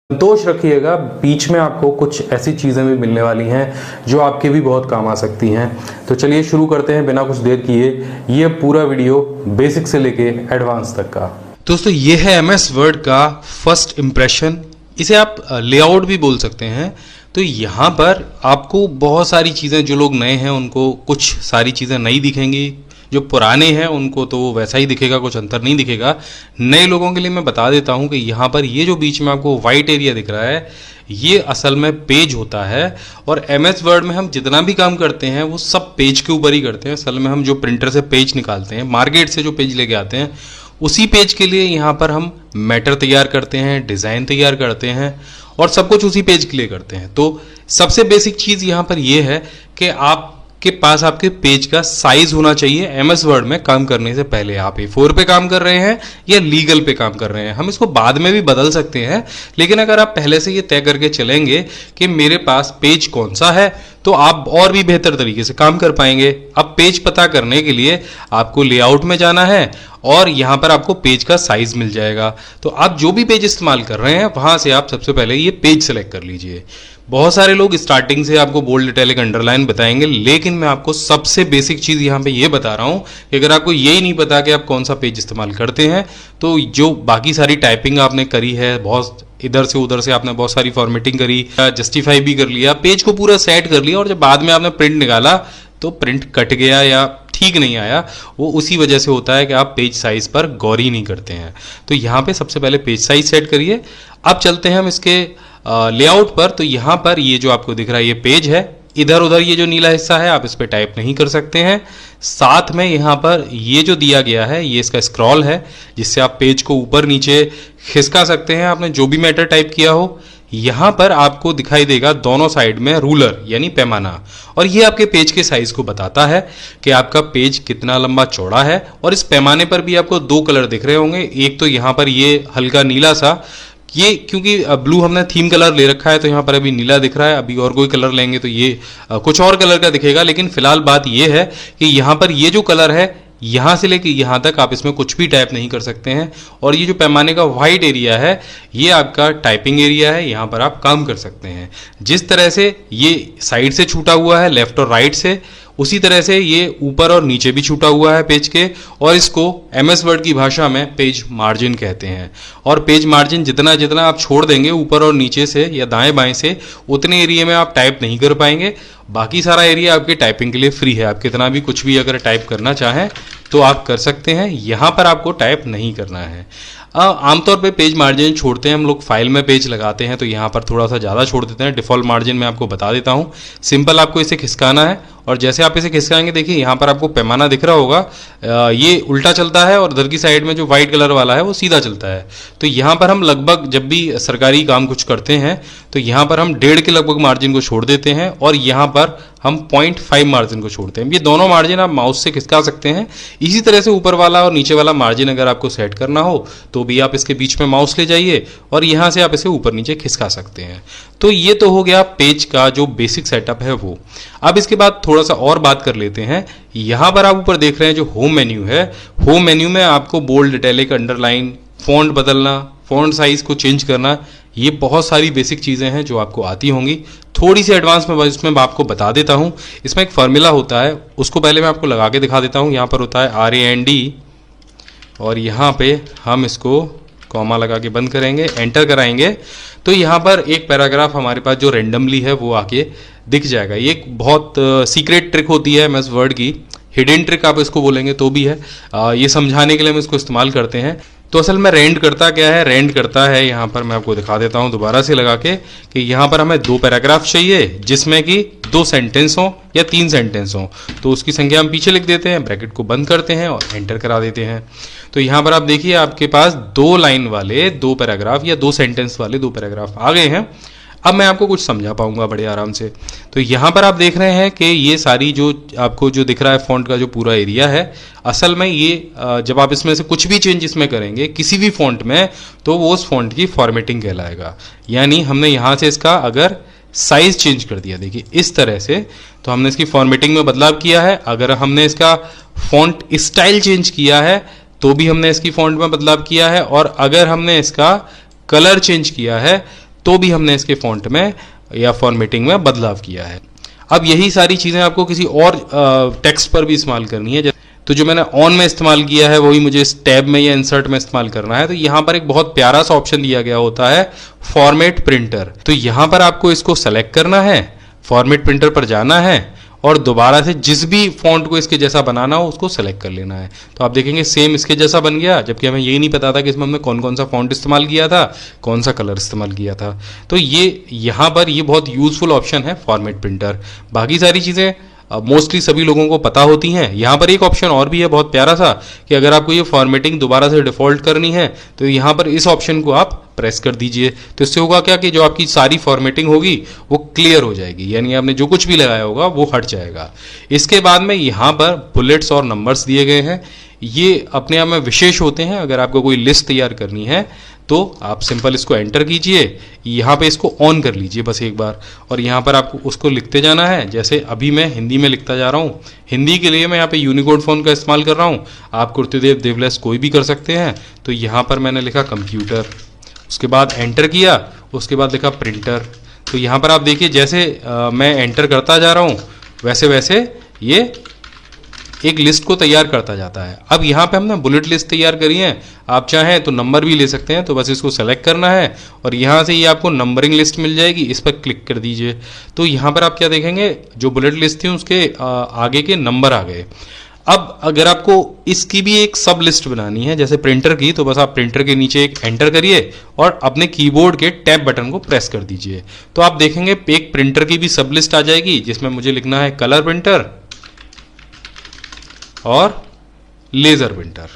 संतोष रखिएगा, बीच में आपको कुछ ऐसी चीज़ें भी मिलने वाली हैं जो आपके भी बहुत काम आ सकती हैं। तो चलिए शुरू करते हैं बिना कुछ देर किए ये पूरा वीडियो बेसिक से लेके एडवांस तक का। दोस्तों ये है MS वर्ड का फर्स्ट इम्प्रेशन, इसे आप लेआउट भी बोल सकते हैं। तो यहाँ पर आपको बहुत सारी चीज़ें, जो लोग नए हैं उनको कुछ सारी चीज़ें नई दिखेंगी, जो पुराने हैं उनको तो वैसा ही दिखेगा, कुछ अंतर नहीं दिखेगा। नए लोगों के लिए मैं बता देता हूँ कि यहाँ पर ये जो बीच में आपको वाइट एरिया दिख रहा है ये असल में पेज होता है। और MS वर्ड में हम जितना भी काम करते हैं वो सब पेज के ऊपर ही करते हैं। असल में हम जो प्रिंटर से पेज निकालते हैं, मार्केट से जो पेज लेके आते हैं, उसी पेज के लिए यहाँ पर हम मैटर तैयार करते हैं, डिज़ाइन तैयार करते हैं और सब कुछ उसी पेज के लिए करते हैं। तो सबसे बेसिक चीज़ यहाँ पर यह है कि आपके पास आपके पेज का साइज होना चाहिए। MS वर्ड में काम करने से पहले आप A4 पे काम कर रहे हैं या लीगल पे काम कर रहे हैं, हम इसको बाद में भी बदल सकते हैं, लेकिन अगर आप पहले से ये तय करके चलेंगे कि मेरे पास पेज कौन सा है तो आप और भी बेहतर तरीके से काम कर पाएंगे। अब पेज पता करने के लिए आपको लेआउट में जाना है और यहाँ पर आपको पेज का साइज मिल जाएगा। तो आप जो भी पेज इस्तेमाल कर रहे हैं वहाँ से आप सबसे पहले ये पेज सेलेक्ट कर लीजिए। बहुत सारे लोग स्टार्टिंग से आपको बोल्ड, इटैलिक, अंडरलाइन बताएंगे, लेकिन मैं आपको सबसे बेसिक चीज़ यहाँ पे ये बता रहा हूँ कि अगर आपको यही नहीं पता कि आप कौन सा पेज इस्तेमाल करते हैं तो जो बाकी सारी टाइपिंग आपने करी है, बहुत इधर से उधर से आपने बहुत सारी फॉर्मेटिंग करी, जस्टिफाई भी कर लिया, पेज को पूरा सेट कर लिया और जब बाद में आपने प्रिंट निकाला तो प्रिंट कट गया या ठीक नहीं आया, वो उसी वजह से होता है कि आप पेज साइज पर गौर ही नहीं करते हैं। तो यहाँ पे सबसे पहले पेज साइज सेट करिए। अब चलते हैं हम इसके लेआउट पर। तो यहाँ पर ये जो आपको दिख रहा है ये पेज है, इधर उधर ये जो नीला हिस्सा है आप इस पर टाइप नहीं कर सकते हैं। साथ में यहाँ पर ये जो दिया गया है ये इसका स्क्रॉल है, जिससे आप पेज को ऊपर नीचे खिसका सकते हैं आपने जो भी मैटर टाइप किया हो। यहाँ पर आपको दिखाई देगा दोनों साइड में रूलर यानी पैमाना, और ये आपके पेज के साइज को बताता है कि आपका पेज कितना लंबा चौड़ा है। और इस पैमाने पर भी आपको दो कलर दिख रहे होंगे, एक तो यहाँ पर ये हल्का नीला सा, ये क्योंकि ब्लू हमने थीम कलर ले रखा है तो यहाँ पर अभी नीला दिख रहा है, अभी और कोई कलर लेंगे तो ये कुछ और कलर का दिखेगा। लेकिन फिलहाल बात ये है कि यहाँ पर ये जो कलर है यहाँ से लेके यहाँ तक आप इसमें कुछ भी टाइप नहीं कर सकते हैं। और ये जो पैमाने का वाइट एरिया है ये आपका टाइपिंग एरिया है, यहाँ पर आप काम कर सकते हैं। जिस तरह से ये साइड से छूटा हुआ है लेफ्ट और राइट से, उसी तरह से ये ऊपर और नीचे भी छूटा हुआ है पेज के, और इसको MS वर्ड की भाषा में पेज मार्जिन कहते हैं। और पेज मार्जिन जितना जितना आप छोड़ देंगे ऊपर और नीचे से या दाएं बाएं से, उतने एरिया में आप टाइप नहीं कर पाएंगे। बाकी सारा एरिया आपके टाइपिंग के लिए फ्री है, आप कितना भी कुछ भी अगर टाइप करना चाहें तो आप कर सकते हैं। यहाँ पर आपको टाइप नहीं करना है। आमतौर पे पेज मार्जिन छोड़ते हैं हम लोग, फाइल में पेज लगाते हैं तो यहाँ पर थोड़ा सा ज़्यादा छोड़ देते हैं। डिफ़ॉल्ट मार्जिन मैं आपको बता देता हूँ। सिंपल आपको इसे खिसकाना है और जैसे आप इसे खिसकाएंगे देखिए यहाँ पर आपको पैमाना दिख रहा होगा, ये उल्टा चलता है और इधर की साइड में जो वाइट कलर वाला है वो सीधा चलता है। तो यहाँ पर हम लगभग जब भी सरकारी काम कुछ करते हैं तो यहाँ पर हम 1.5 के लगभग मार्जिन को छोड़ देते हैं और यहाँ पर हम 0.5 मार्जिन को छोड़ते हैं। ये दोनों मार्जिन आप माउस से खिसका सकते हैं। इसी तरह से ऊपर वाला और नीचे वाला मार्जिन अगर आपको सेट करना हो तो भी आप इसके बीच में माउस ले जाइए और यहाँ से आप इसे ऊपर नीचे खिसका सकते हैं। तो ये तो हो गया पेज का जो बेसिक सेटअप है वो। अब इसके बाद थोड़ा सा और बात कर लेते हैं। यहाँ पर आप ऊपर देख रहे हैं जो होम मेन्यू है, होम मेन्यू में आपको बोल्ड, इटैलिक, अंडरलाइन, फॉन्ट बदलना, फॉन्ट साइज को चेंज करना, ये बहुत सारी बेसिक चीज़ें हैं जो आपको आती होंगी। थोड़ी सी एडवांस में इसमें मैं आपको बता देता हूँ। इसमें एक फार्मूला होता है, उसको पहले मैं आपको लगा के दिखा देता हूँ। यहाँ पर होता है RAND और यहाँ पे हम इसको कॉमा लगा के बंद करेंगे, एंटर कराएंगे तो यहाँ पर एक पैराग्राफ हमारे पास जो रेंडमली है वो आके दिख जाएगा। ये एक बहुत सीक्रेट ट्रिक होती है MS वर्ड की, हिडन ट्रिक आप इसको बोलेंगे तो भी है। ये समझाने के लिए हम इसको इस्तेमाल करते हैं। तो असल में रेंड करता क्या है, रेंड करता है यहाँ पर मैं आपको दिखा देता हूँ दोबारा से लगा के कि यहाँ पर हमें 2 पैराग्राफ चाहिए जिसमें कि 2 सेंटेंस हों या 3 सेंटेंस हों। तो उसकी संख्या हम पीछे लिख देते हैं, ब्रैकेट को बंद करते हैं और एंटर करा देते हैं। तो यहाँ पर आप देखिए आपके पास 2 लाइन वाले 2 पैराग्राफ या 2 सेंटेंस वाले 2 पैराग्राफ आ गए हैं। अब मैं आपको कुछ समझा पाऊंगा बड़े आराम से। तो यहाँ पर आप देख रहे हैं कि ये सारी जो आपको जो दिख रहा है फॉन्ट का जो पूरा एरिया है, असल में ये जब आप इसमें से कुछ भी चेंज इसमें करेंगे किसी भी फॉन्ट में तो वो उस फॉन्ट की फॉर्मेटिंग कहलाएगा। यानी हमने यहाँ से इसका अगर साइज चेंज कर दिया, देखिए इस तरह से, तो हमने इसकी फॉर्मेटिंग में बदलाव किया है। अगर हमने इसका फॉन्ट स्टाइल चेंज किया है तो भी हमने इसकी फॉन्ट में बदलाव किया है। और अगर हमने इसका कलर चेंज किया है तो भी हमने इसके फॉन्ट में या फॉर्मेटिंग में बदलाव किया है। अब यही सारी चीज़ें आपको किसी और टेक्स्ट पर भी इस्तेमाल करनी है। तो जो मैंने ऑन में इस्तेमाल किया है वही मुझे इस टैब में या इंसर्ट में इस्तेमाल करना है। तो यहाँ पर एक बहुत प्यारा सा ऑप्शन दिया गया होता है फॉर्मेट प्रिंटर। तो यहाँ पर आपको इसको सेलेक्ट करना है, फॉर्मेट प्रिंटर पर जाना है और दोबारा से जिस भी फॉन्ट को इसके जैसा बनाना हो उसको सेलेक्ट कर लेना है। तो आप देखेंगे सेम इसके जैसा बन गया, जबकि हमें यही नहीं पता था कि इसमें हमने कौन कौन सा फॉन्ट इस्तेमाल किया था, कौन सा कलर इस्तेमाल किया था। तो ये यहाँ पर ये बहुत यूजफुल ऑप्शन है फॉर्मेट प्रिंटर। बाकी सारी चीज़ें मोस्टली सभी लोगों को पता होती हैं। यहाँ पर एक ऑप्शन और भी है बहुत प्यारा सा कि अगर आपको ये फॉर्मेटिंग दोबारा से डिफ़ॉल्ट करनी है तो यहाँ पर इस ऑप्शन को आप प्रेस कर दीजिए। तो इससे होगा क्या कि जो आपकी सारी फॉर्मेटिंग होगी वो क्लियर हो जाएगी, यानी आपने जो कुछ भी लगाया होगा वो हट जाएगा। इसके बाद में यहाँ पर बुलेट्स और नंबर्स दिए गए हैं, ये अपने आप में विशेष होते हैं। अगर आपको कोई लिस्ट तैयार करनी है तो आप सिंपल इसको एंटर कीजिए, यहाँ पे इसको ऑन कर लीजिए बस एक बार, और यहाँ पर आपको उसको लिखते जाना है। जैसे अभी मैं हिंदी में लिखता जा रहा हूँ, हिंदी के लिए मैं यहाँ पे यूनिकोड फ़ॉन्ट का इस्तेमाल कर रहा हूँ। आप कुर्तेदेव देवलेस कोई भी कर सकते हैं। तो यहाँ पर मैंने लिखा कंप्यूटर, उसके बाद एंटर किया, उसके बाद लिखा प्रिंटर। तो यहाँ पर आप देखिए जैसे मैं एंटर करता जा रहा हूँ वैसे वैसे ये एक लिस्ट को तैयार करता जाता है। अब यहाँ पे हमने बुलेट लिस्ट तैयार करी है, आप चाहें तो नंबर भी ले सकते हैं। तो बस इसको सेलेक्ट करना है और यहाँ से ये आपको नंबरिंग लिस्ट मिल जाएगी, इस पर क्लिक कर दीजिए। तो यहाँ पर आप क्या देखेंगे, जो बुलेट लिस्ट थी उसके आगे के नंबर आ गए। अब अगर आपको इसकी भी एक सब लिस्ट बनानी है जैसे प्रिंटर की, तो बस आप प्रिंटर के नीचे एक एंटर करिए और अपने कीबोर्ड के टैब बटन को प्रेस कर दीजिए। तो आप देखेंगे एक प्रिंटर की भी सब लिस्ट आ जाएगी जिसमें मुझे लिखना है कलर प्रिंटर और लेजर प्रिंटर।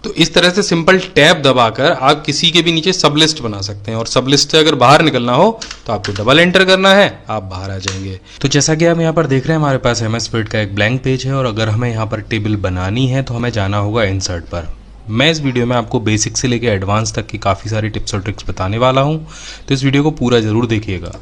तो इस तरह से सिंपल टैब दबाकर आप किसी के भी नीचे सब लिस्ट बना सकते हैं, और सब लिस्ट से अगर बाहर निकलना हो तो आपको डबल एंटर करना है, आप बाहर आ जाएंगे। तो जैसा कि हम यहाँ पर देख रहे हैं हमारे पास MS वर्ड का एक ब्लैंक पेज है, और अगर हमें यहाँ पर टेबल बनानी है तो हमें जाना होगा इंसर्ट पर। मैं इस वीडियो में आपको बेसिक से लेकर एडवांस तक की काफ़ी सारी टिप्स और ट्रिक्स बताने वाला हूं, तो इस वीडियो को पूरा ज़रूर देखिएगा।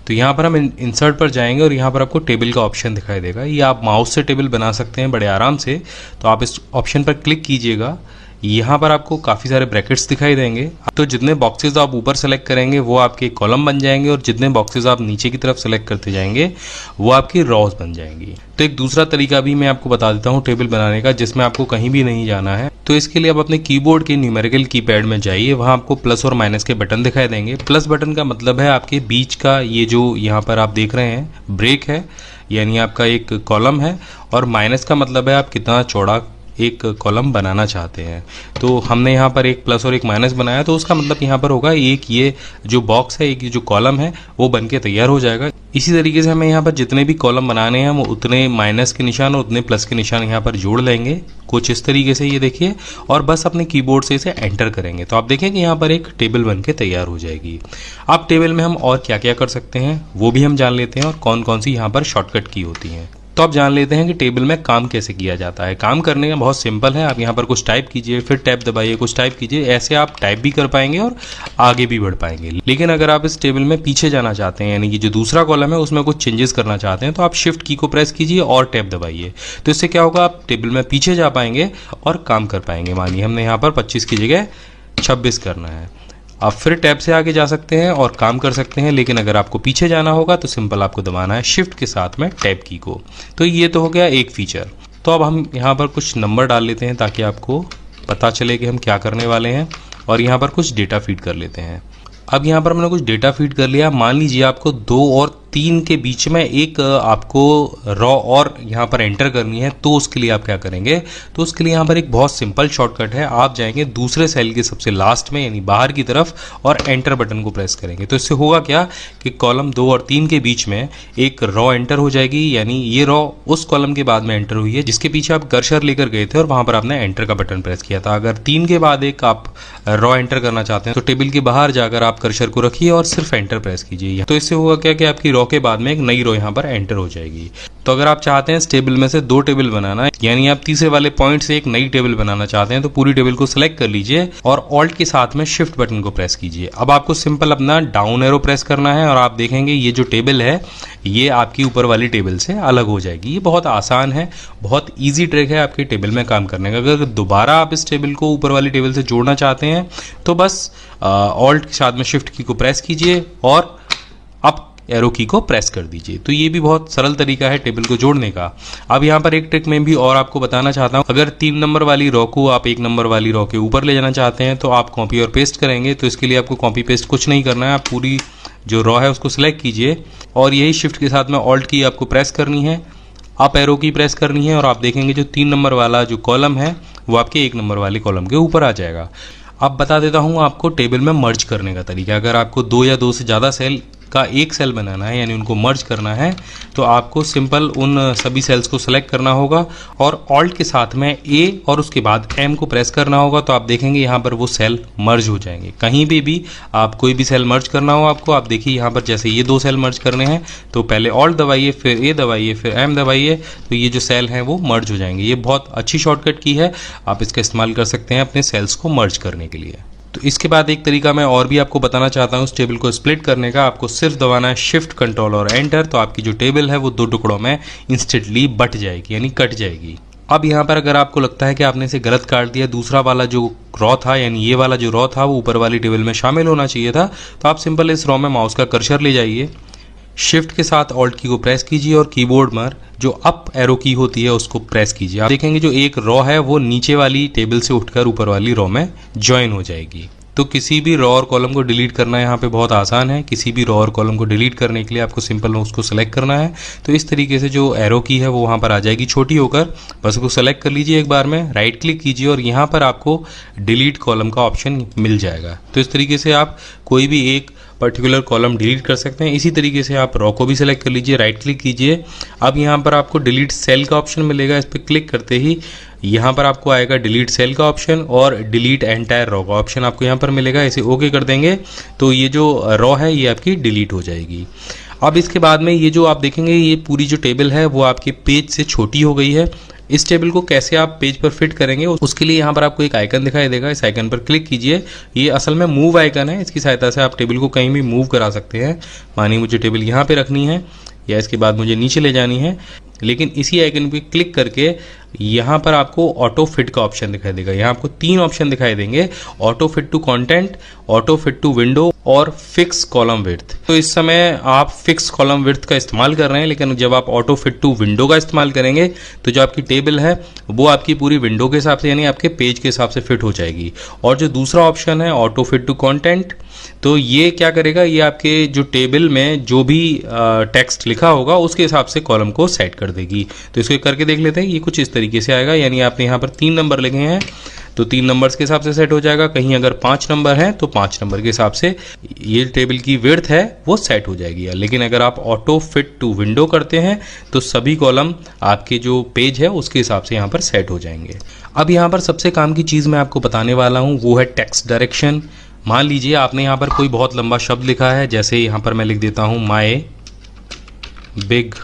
तो यहाँ पर हम इंसर्ट पर जाएंगे और यहाँ पर आपको टेबल का ऑप्शन दिखाई देगा। ये आप माउस से टेबल बना सकते हैं बड़े आराम से। तो आप इस ऑप्शन पर क्लिक कीजिएगा, यहाँ पर आपको काफ़ी सारे ब्रैकेट्स दिखाई देंगे। तो जितने बॉक्सेस आप ऊपर सेलेक्ट करेंगे वो आपके कॉलम बन जाएंगे, और जितने बॉक्सेस आप नीचे की तरफ सेलेक्ट करते जाएंगे वो आपकी रॉज बन जाएंगी। तो एक दूसरा तरीका भी मैं आपको बता देता हूँ टेबल बनाने का, जिसमें आपको कहीं भी नहीं जाना है। तो इसके लिए आप अपने कीबोर्ड के न्यूमेरिकल कीपैड में जाइए, वहाँ आपको प्लस और माइनस के बटन दिखाई देंगे। प्लस बटन का मतलब है आपके बीच का ये जो यहाँ पर आप देख रहे हैं ब्रेक है, यानी आपका एक कॉलम है, और माइनस का मतलब है आप कितना चौड़ा एक कॉलम बनाना चाहते हैं। तो हमने यहाँ पर एक प्लस और एक माइनस बनाया, तो उसका मतलब यहाँ पर होगा एक ये जो बॉक्स है, एक ये जो कॉलम है वो बन के तैयार हो जाएगा। इसी तरीके से हमें यहाँ पर जितने भी कॉलम बनाने हैं वो उतने माइनस के निशान और उतने प्लस के निशान यहाँ पर जोड़ लेंगे, कुछ इस तरीके से ये देखिए, और बस अपने कीबोर्ड से इसे एंटर करेंगे तो आप देखेंगे यहाँ पर एक टेबल बन के तैयार हो जाएगी। अब टेबल में हम और क्या क्या कर सकते हैं वो भी हम जान लेते हैं, और कौन कौन सी यहाँ पर शॉर्टकट की होती हैं। तो आप जान लेते हैं कि टेबल में काम कैसे किया जाता है। काम करने का बहुत सिंपल है, आप यहाँ पर कुछ टाइप कीजिए, फिर टैब दबाइए, कुछ टाइप कीजिए, ऐसे आप टाइप भी कर पाएंगे और आगे भी बढ़ पाएंगे। लेकिन अगर आप इस टेबल में पीछे जाना चाहते हैं, यानी कि जो दूसरा कॉलम है उसमें कुछ चेंजेस करना चाहते हैं, तो आप शिफ्ट की को प्रेस कीजिए और टैब दबाइए। तो इससे क्या होगा, आप टेबल में पीछे जा पाएंगे और काम कर पाएंगे। मानिए हमने यहाँ पर 25 की जगह 26 करना है, आप फिर टैब से आगे जा सकते हैं और काम कर सकते हैं। लेकिन अगर आपको पीछे जाना होगा तो सिंपल आपको दबाना है शिफ्ट के साथ में टैब की को। तो ये तो हो गया एक फीचर। तो अब हम यहाँ पर कुछ नंबर डाल लेते हैं ताकि आपको पता चले कि हम क्या करने वाले हैं, और यहाँ पर कुछ डेटा फीड कर लेते हैं। अब यहाँ पर हमने कुछ डेटा फीड कर लिया। मान लीजिए आपको 2 और 3 के बीच में एक आपको रॉ और यहाँ पर एंटर करनी है, तो उसके लिए आप क्या करेंगे, तो उसके लिए यहाँ पर एक बहुत सिंपल शॉर्टकट है। आप जाएंगे दूसरे सेल के सबसे लास्ट में, यानी बाहर की तरफ, और एंटर बटन को प्रेस करेंगे। तो इससे होगा क्या कि कॉलम 2 और 3 के बीच में एक रॉ एंटर हो जाएगी, यानी ये रॉ उस कॉलम के बाद में एंटर हुई है जिसके पीछे आप कर्सर लेकर गए थे और वहाँ पर आपने एंटर का बटन प्रेस किया था। अगर 3 के बाद एक आप रॉ एंटर करना चाहते हैं तो टेबल के बाहर जाकर आप कर्सर को रखिए और सिर्फ एंटर प्रेस कीजिए। तो इससे होगा क्या कि आपकी रॉ के बाद में एक नई रो यहाँ पर एंटर हो जाएगी। तो अगर आप चाहते हैं इस टेबल में से 2 टेबल बनाना, यानी आप तीसरे वाले पॉइंट से एक नई टेबल बनाना चाहते हैं, तो पूरी टेबल को सिलेक्ट कर लीजिए और ऑल्ट के साथ में शिफ्ट बटन को प्रेस कीजिए। अब आपको सिंपल अपना डाउन एरो प्रेस करना है और आप देखेंगे ये जो टेबल है ये आपकी ऊपर वाली टेबल से अलग हो जाएगी। ये बहुत आसान है, बहुत ईजी ट्रिक है आपके टेबल में काम करने का। अगर दोबारा आप इस टेबल को ऊपर वाली टेबल से जोड़ना चाहते हैं तो बस ऑल्ट के साथ में शिफ्ट की को प्रेस कीजिए और अप एरो की को प्रेस कर दीजिए। तो ये भी बहुत सरल तरीका है टेबल को जोड़ने का। अब यहाँ पर एक ट्रिक मैं भी और आपको बताना चाहता हूँ। अगर 3 नंबर वाली रो को आप 1 नंबर वाली रो के ऊपर ले जाना चाहते हैं तो आप कॉपी और पेस्ट करेंगे। तो इसके लिए आपको कॉपी पेस्ट कुछ नहीं करना है, आप पूरी जो रो है उसको सिलेक्ट कीजिए और यही शिफ्ट के साथ में ऑल्ट की आपको प्रेस करनी है, अप एरो की प्रेस करनी है और आप देखेंगे जो 3 नंबर वाला जो कॉलम है वो आपके 1 नंबर वाले कॉलम के ऊपर आ जाएगा। अब बता देता हूँ आपको टेबल में मर्ज करने का तरीका। अगर आपको 2 या 2 से ज़्यादा सेल का एक सेल बनाना है, यानी उनको मर्ज करना है, तो आपको सिंपल उन सभी सेल्स को सेलेक्ट करना होगा और ऑल्ट के साथ में ए और उसके बाद एम को प्रेस करना होगा। तो आप देखेंगे यहाँ पर वो सेल मर्ज हो जाएंगे। कहीं भी आप कोई भी सेल मर्ज करना हो आपको, आप देखिए यहाँ पर जैसे ये 2 सेल मर्ज करने हैं तो पहले ऑल्ट दबाइए, फिर ए दबाइए, फिर एम दबाइए, तो ये जो सेल हैं वो मर्ज हो जाएंगे। ये बहुत अच्छी शॉर्टकट की है, आप इसका इस्तेमाल कर सकते हैं अपने सेल्स को मर्ज करने के लिए। तो इसके बाद एक तरीका मैं और भी आपको बताना चाहता हूँ उस टेबल को स्प्लिट करने का। आपको सिर्फ दबाना है शिफ्ट, कंट्रोल और एंटर, तो आपकी जो टेबल है वो 2 टुकड़ों में इंस्टेंटली बट जाएगी, यानी कट जाएगी। अब यहाँ पर अगर आपको लगता है कि आपने इसे गलत काट दिया, दूसरा वाला जो रॉ था यानी ये वाला जो रॉ था वो ऊपर वाली टेबल में शामिल होना चाहिए था, तो आप सिंपल इस रॉ में माउस का कर्सर ले जाइए, शिफ्ट के साथ ऑल्ट की को प्रेस कीजिए और कीबोर्ड पर जो अप एरो की होती है उसको प्रेस कीजिए। आप देखेंगे जो एक रॉ है वो नीचे वाली टेबल से उठकर ऊपर वाली रॉ में ज्वाइन हो जाएगी। तो किसी भी रॉ और कॉलम को डिलीट करना यहाँ पे बहुत आसान है। किसी भी रॉ और कॉलम को डिलीट करने के लिए आपको सिंपल उसको सेलेक्ट करना है। तो इस तरीके से जो एरो की है वो वहाँ पर आ जाएगी छोटी होकर, बस उसको सेलेक्ट कर लीजिए एक बार में, राइट क्लिक कीजिए और यहाँ पर आपको डिलीट कॉलम का ऑप्शन मिल जाएगा। तो इस तरीके से आप कोई भी एक पर्टिकुलर कॉलम डिलीट कर सकते हैं। इसी तरीके से आप रॉ को भी सिलेक्ट कर लीजिए, राइट क्लिक कीजिए। अब यहाँ पर आपको डिलीट सेल का ऑप्शन मिलेगा, इस पर क्लिक करते ही यहाँ पर आपको आएगा डिलीट सेल का ऑप्शन और डिलीट एंटायर रॉ का ऑप्शन आपको यहाँ पर मिलेगा। इसे ओके कर देंगे तो ये जो रॉ है ये आपकी डिलीट हो जाएगी। अब इसके बाद में ये जो आप देखेंगे ये पूरी जो टेबल है वो आपके पेज से छोटी हो गई है। इस टेबल को कैसे आप पेज पर फिट करेंगे उसके लिए यहाँ पर आपको एक आइकन दिखाई देगा, इस आइकन पर क्लिक कीजिए। ये असल में मूव आइकन है, इसकी सहायता से आप टेबल को कहीं भी मूव करा सकते हैं। मानिए मुझे टेबल यहाँ पे रखनी है या इसके बाद मुझे नीचे ले जानी है, लेकिन इसी आइकन पे क्लिक करके यहाँ पर आपको ऑटो फिट का ऑप्शन दिखाई देगा। यहाँ आपको 3 ऑप्शन दिखाई देंगे, auto fit to content, auto fit to window और फिक्स कॉलम विड्थ। तो इस समय आप फिक्स कॉलम विड्थ का इस्तेमाल कर रहे हैं, लेकिन जब आप ऑटो फिट टू विंडो का इस्तेमाल करेंगे तो जो आपकी टेबल है वो आपकी पूरी विंडो के हिसाब से यानी आपके पेज के हिसाब से फिट हो जाएगी। और जो दूसरा ऑप्शन है ऑटो फिट टू कंटेंट, तो ये क्या करेगा, ये आपके जो टेबल में जो भी टेक्स्ट लिखा होगा उसके हिसाब से कॉलम को सेट कर देगी। तो इसको करके देख लेते हैं, ये कुछ इस तरीके से आएगा। यानी आपने यहाँ पर 3 नंबर लिखे हैं तो 3 नंबर्स के हिसाब से सेट हो जाएगा। कहीं अगर 5 नंबर हैं तो 5 नंबर के हिसाब से ये टेबल की विड्थ है वो सेट हो जाएगी। लेकिन अगर आप ऑटो फिट टू विंडो करते हैं तो सभी कॉलम आपके जो पेज है उसके हिसाब से यहाँ पर सेट हो जाएंगे। अब यहाँ पर सबसे काम की चीज़ मैं आपको बताने वाला हूँ वो है टेक्स्ट डायरेक्शन। मान लीजिए आपने यहाँ पर कोई बहुत लंबा शब्द लिखा है, जैसे यहाँ पर मैं लिख देता हूँ माय बिग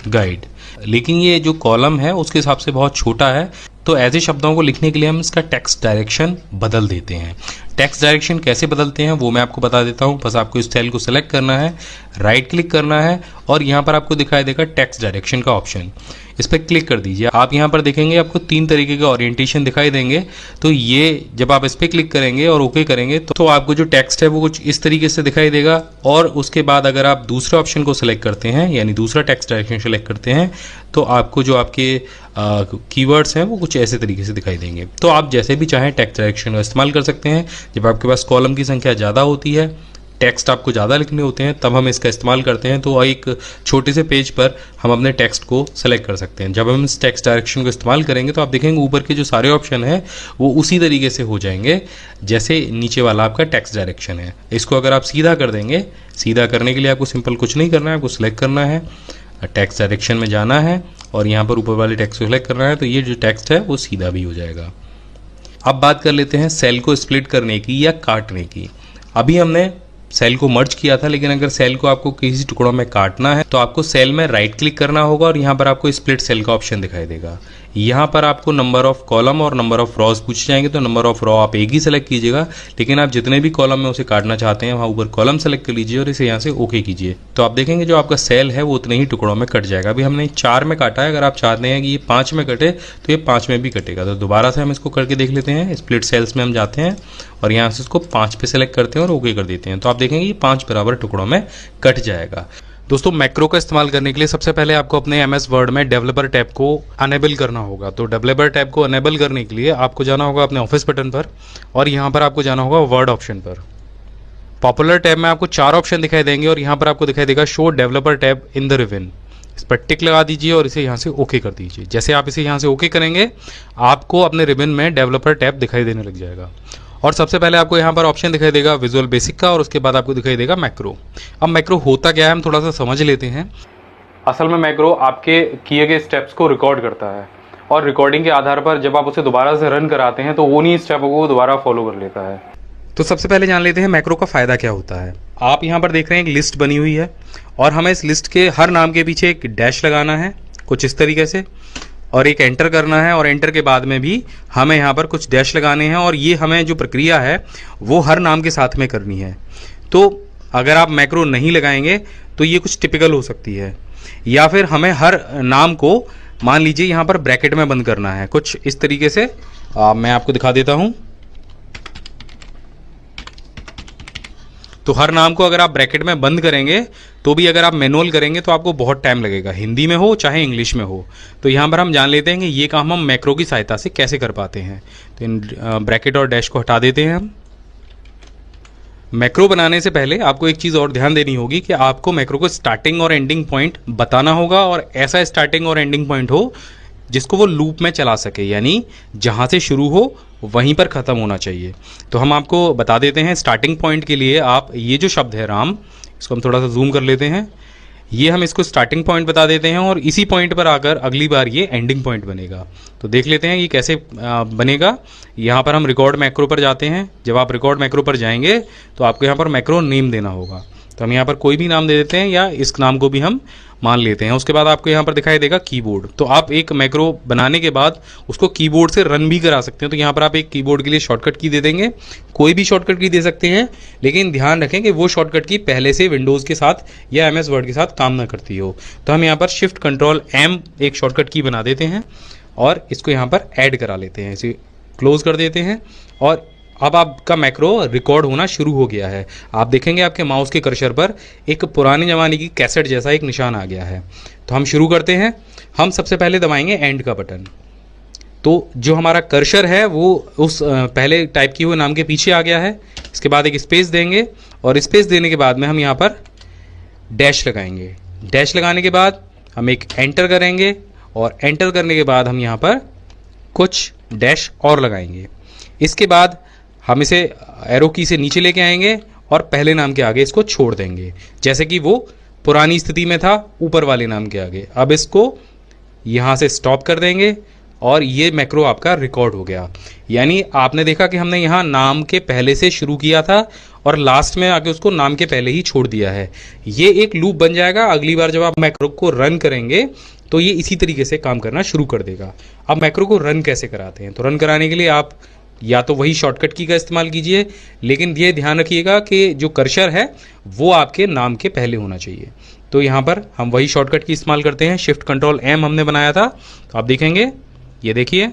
गाइड, लेकिन ये जो कॉलम है उसके हिसाब से बहुत छोटा है। तो ऐसे शब्दों को लिखने के लिए हम इसका टेक्स्ट डायरेक्शन बदल देते हैं। टेक्स्ट डायरेक्शन कैसे बदलते हैं वो मैं आपको बता देता हूँ। बस आपको इस सेल को सेलेक्ट करना है, राइट क्लिक करना है और यहाँ पर आपको दिखाई देगा टेक्स्ट डायरेक्शन का ऑप्शन, इस पर क्लिक कर दीजिए। आप यहाँ पर देखेंगे आपको 3 तरीके के ओरिएंटेशन दिखाई देंगे। तो ये जब आप इस पर क्लिक करेंगे और ओके करेंगे तो आपको जो टेक्स्ट है वो कुछ इस तरीके से दिखाई देगा। और उसके बाद अगर आप दूसरे ऑप्शन को सिलेक्ट करते हैं यानी दूसरा टेक्स्ट डायरेक्शन सेलेक्ट करते हैं तो आपको जो आपके कीवर्ड्स हैं वो कुछ ऐसे तरीके से दिखाई देंगे। तो आप जैसे भी चाहें टेक्स्ट डायरेक्शन का इस्तेमाल कर सकते हैं। जब आपके पास कॉलम की संख्या ज़्यादा होती है, टेक्स्ट आपको ज़्यादा लिखने होते हैं, तब हम इसका इस्तेमाल करते हैं। तो एक छोटे से पेज पर हम अपने टेक्स्ट को सेलेक्ट कर सकते हैं। जब हम इस टेक्स्ट डायरेक्शन को इस्तेमाल करेंगे तो आप देखेंगे ऊपर के जो सारे ऑप्शन हैं वो उसी तरीके से हो जाएंगे जैसे नीचे वाला आपका टेक्स्ट डायरेक्शन है। इसको अगर आप सीधा कर देंगे, सीधा करने के लिए आपको सिंपल कुछ नहीं करना है, आपको सिलेक्ट करना है, टेक्स्ट डायरेक्शन में जाना है और यहाँ पर ऊपर वाले टेक्स्ट को सिलेक्ट करना है, तो ये जो टेक्स्ट है वो सीधा भी हो जाएगा। अब बात कर लेते हैं सेल को स्प्लिट करने की या काटने की। अभी हमने सेल को मर्ज किया था, लेकिन अगर सेल को आपको किसी टुकड़ों में काटना है तो आपको सेल में राइट क्लिक करना होगा और यहाँ पर आपको स्प्लिट सेल का ऑप्शन दिखाई देगा। यहाँ पर आपको नंबर ऑफ कॉलम और नंबर ऑफ रॉज पूछे जाएंगे, तो नंबर ऑफ रॉ आप एक ही सेलेक्ट कीजिएगा, लेकिन आप जितने भी कॉलम में उसे काटना चाहते हैं वहाँ ऊपर कॉलम सेलेक्ट कर लीजिए और इसे यहाँ से ओके कीजिए। तो आप देखेंगे जो आपका सेल है वो उतने ही टुकड़ों में कट जाएगा। अभी हमने 4 में काटा है, अगर आप चाहते हैं कि ये 5 में कटे तो ये 5 में भी कटेगा। तो दोबारा से हम इसको करके देख लेते हैं। स्प्लिट सेल्स में हम जाते हैं और यहाँ से इसको 5 पे सेलेक्ट करते हैं और ओके कर देते हैं। तो आप देखेंगे ये 5 बराबर टुकड़ों में कट जाएगा। दोस्तों, मैक्रो का इस्तेमाल करने के लिए सबसे पहले आपको अपने MS वर्ड में डेवलपर टैब को अनेबल करना होगा। तो डेवलपर टैब को अनेबल करने के लिए आपको जाना होगा अपने ऑफिस बटन पर और यहाँ पर आपको जाना होगा वर्ड ऑप्शन पर। पॉपुलर टैब में आपको 4 ऑप्शन दिखाई देंगे और यहाँ पर आपको दिखाई देगा show developer tab in the ribbon. इस पर टिक लगा दीजिए और इसे यहाँ से ओके कर दीजिए। जैसे आप इसे यहाँ से ओके करेंगे आपको अपने रिबन में डेवलपर टैब दिखाई देने लग जाएगा। और सबसे पहले आपको यहाँ पर ऑप्शन दिखाई देगा विजुअल बेसिक का और उसके बाद आपको दिखाई देगा मैक्रो। अब मैक्रो होता क्या है हम थोड़ा सा समझ लेते हैं। असल में मैक्रो आपके किए गए स्टेप्स को रिकॉर्ड करता है और रिकॉर्डिंग के आधार पर जब आप उसे दोबारा से रन कराते हैं तो उन्हीं स्टेपों को दोबारा फॉलो कर लेता है। तो सबसे पहले जान लेते हैं मैक्रो का फ़ायदा क्या होता है। आप यहाँ पर देख रहे हैं एक लिस्ट बनी हुई है और हमें इस लिस्ट के हर नाम के पीछे एक डैश लगाना है कुछ इस तरीके से, और एक एंटर करना है और एंटर के बाद में भी हमें यहाँ पर कुछ डैश लगाने हैं और ये हमें जो प्रक्रिया है वो हर नाम के साथ में करनी है। तो अगर आप मैक्रो नहीं लगाएंगे तो ये कुछ टिपिकल हो सकती है, या फिर हमें हर नाम को मान लीजिए यहाँ पर ब्रैकेट में बंद करना है कुछ इस तरीके से। मैं आपको दिखा देता हूँ। तो हर नाम को अगर आप ब्रैकेट में बंद करेंगे तो भी अगर आप मैनुअल करेंगे तो आपको बहुत टाइम लगेगा, हिंदी में हो चाहे इंग्लिश में हो। तो यहाँ पर हम जान लेते हैं कि ये काम हम मैक्रो की सहायता से कैसे कर पाते हैं। तो इन ब्रैकेट और डैश को हटा देते हैं हम। मैक्रो बनाने से पहले आपको एक चीज़ और ध्यान देनी होगी कि आपको मैक्रो को स्टार्टिंग और एंडिंग पॉइंट बताना होगा, और ऐसा स्टार्टिंग और एंडिंग पॉइंट हो जिसको वो लूप में चला सके, यानी जहाँ से शुरू हो वहीं पर ख़त्म होना चाहिए। तो हम आपको बता देते हैं स्टार्टिंग पॉइंट के लिए आप ये जो शब्द है राम, इसको हम थोड़ा सा जूम कर लेते हैं। ये हम इसको स्टार्टिंग पॉइंट बता देते हैं और इसी पॉइंट पर आकर अगली बार ये एंडिंग पॉइंट बनेगा। तो देख लेते हैं ये कैसे बनेगा। यहाँ पर हम रिकॉर्ड मैक्रो पर जाते हैं। जब आप रिकॉर्ड मैक्रो पर जाएंगे तो आपको यहाँ पर मैक्रो नेम देना होगा। तो हम यहाँ पर कोई भी नाम दे देते हैं या इस नाम को भी हम मान लेते हैं। उसके बाद आपको यहाँ पर दिखाई देगा कीबोर्ड। तो आप एक मैक्रो बनाने के बाद उसको कीबोर्ड से रन भी करा सकते हैं। तो यहाँ पर आप एक कीबोर्ड के लिए शॉर्टकट की दे देंगे, कोई भी शॉर्टकट की दे सकते हैं, लेकिन ध्यान रखें कि वो शॉर्टकट की पहले से विंडोज़ के साथ या MS वर्ड के साथ काम ना करती हो। तो हम यहाँ पर शिफ्ट कंट्रोल M एक शॉर्टकट की बना देते हैं और इसको यहाँ पर ऐड करा लेते हैं। इसे क्लोज कर देते हैं और अब आपका मैक्रो रिकॉर्ड होना शुरू हो गया है। आप देखेंगे आपके माउस के कर्सर पर एक पुराने ज़माने की कैसेट जैसा एक निशान आ गया है। तो हम शुरू करते हैं। हम सबसे पहले दबाएंगे एंड का बटन। तो जो हमारा कर्सर है वो उस पहले टाइप किए हुए नाम के पीछे आ गया है। इसके बाद एक स्पेस देंगे और स्पेस देने के बाद में हम यहाँ पर डैश लगाएंगे। डैश लगाने के बाद हम एक एंटर करेंगे और एंटर करने के बाद हम यहाँ पर कुछ डैश और लगाएंगे। इसके बाद हम इसे एरो की से नीचे लेके आएंगे और पहले नाम के आगे इसको छोड़ देंगे, जैसे कि वो पुरानी स्थिति में था ऊपर वाले नाम के आगे। अब इसको यहाँ से स्टॉप कर देंगे और ये मैक्रो आपका रिकॉर्ड हो गया। यानी आपने देखा कि हमने यहाँ नाम के पहले से शुरू किया था और लास्ट में आके उसको नाम के पहले ही छोड़ दिया है। ये एक लूप बन जाएगा। अगली बार जब आप मैक्रो को रन करेंगे तो ये इसी तरीके से काम करना शुरू कर देगा। अब मैक्रो को रन कैसे कराते हैं? तो रन कराने के लिए आप या तो वही शॉर्टकट की का इस्तेमाल कीजिए, लेकिन ये ध्यान रखिएगा कि जो कर्सर है वो आपके नाम के पहले होना चाहिए। तो यहाँ पर हम वही शॉर्टकट की इस्तेमाल करते हैं। शिफ्ट कंट्रोल M हमने बनाया था। तो आप देखेंगे, ये देखिए